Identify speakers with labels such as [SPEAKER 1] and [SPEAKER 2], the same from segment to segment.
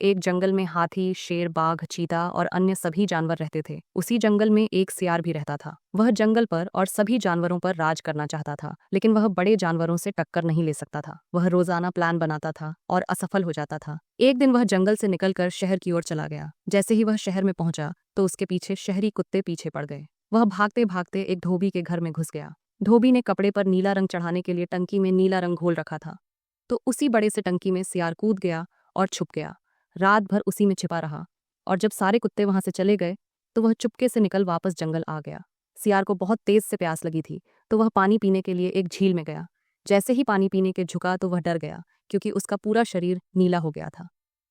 [SPEAKER 1] एक जंगल में हाथी, शेर, बाघ, चीता और अन्य सभी जानवर रहते थे। उसी जंगल में एक सियार भी रहता था। वह जंगल पर और सभी जानवरों पर राज करना चाहता था, लेकिन वह बड़े जानवरों से टक्कर नहीं ले सकता था। वह रोजाना प्लान बनाता था और असफल हो जाता था। एक दिन वह जंगल से निकलकर शहर की ओर चला गया। जैसे ही वह शहर में पहुंचा तो उसके पीछे शहरी कुत्ते पीछे पड़ गए। वह भागते भागते एक धोबी के घर में घुस गया। धोबी ने कपड़े पर नीला रंग चढ़ाने के लिए टंकी में नीला रंग घोल रखा था। तो उसी बड़े से टंकी में सियार कूद गया और छुप गया। रात भर उसी में छिपा रहा, और जब सारे कुत्ते वहां से चले गए तो वह चुपके से निकल वापस जंगल आ गया। सियार को बहुत तेज से प्यास लगी थी, तो वह पानी पीने के लिए एक झील में गया। जैसे ही पानी पीने के झुका तो वह डर गया, क्योंकि उसका पूरा शरीर नीला हो गया था।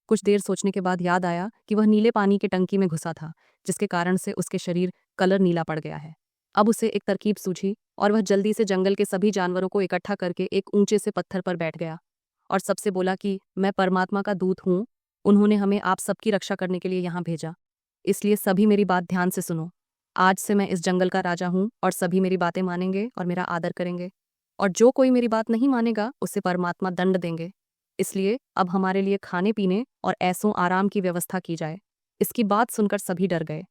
[SPEAKER 1] कुछ देर सोचने के बाद याद आया कि वह नीले पानी के टंकी में घुसा था, जिसके कारण से उसके शरीर कलर नीला पड़ गया है। अब उसे एक तरकीब सूझी और वह जल्दी से जंगल के सभी जानवरों को इकट्ठा करके एक ऊंचे से पत्थर पर बैठ गया और सबसे बोला कि मैं परमात्मा का दूत हूँ। उन्होंने हमें आप सबकी रक्षा करने के लिए यहाँ भेजा, इसलिए सभी मेरी बात ध्यान से सुनो। आज से मैं इस जंगल का राजा हूँ और सभी मेरी बातें मानेंगे और मेरा आदर करेंगे, और जो कोई मेरी बात नहीं मानेगा उसे परमात्मा दंड देंगे। इसलिए अब हमारे लिए खाने पीने और ऐसों आराम की व्यवस्था की जाए। इसकी बात सुनकर सभी डर गए,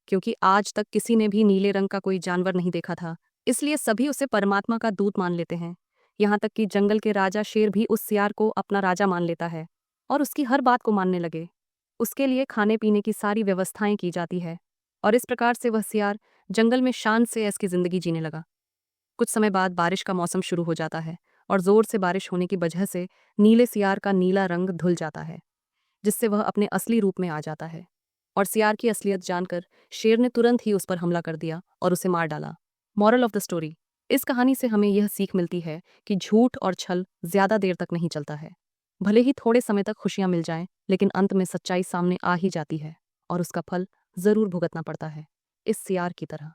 [SPEAKER 1] क्योंकि आज तक किसी ने भी नीले रंग का कोई जानवर नहीं देखा था। इसलिए सभी उसे परमात्मा का दूत मान लेते हैं। यहाँ तक कि जंगल के राजा शेर भी उस सियार को अपना राजा मान लेता है और उसकी हर बात को मानने लगे। उसके लिए खाने पीने की सारी व्यवस्थाएं की जाती है, और इस प्रकार से वह सियार जंगल में शान से ऐसी जिंदगी जीने लगा। कुछ समय बाद बारिश का मौसम शुरू हो जाता है, और जोर से बारिश होने की वजह से नीले सियार का नीला रंग धुल जाता है, जिससे वह अपने असली रूप में आ जाता है। और सियार की असलियत जानकर शेर ने तुरंत ही उस पर हमला कर दिया और उसे मार डाला। मॉरल ऑफ द स्टोरी: इस कहानी से हमें यह सीख मिलती है कि झूठ और छल ज्यादा देर तक नहीं चलता है। भले ही थोड़े समय तक खुशियां मिल जाएं, लेकिन अंत में सच्चाई सामने आ ही जाती है और उसका फल जरूर भुगतना पड़ता है, इस सियार की तरह।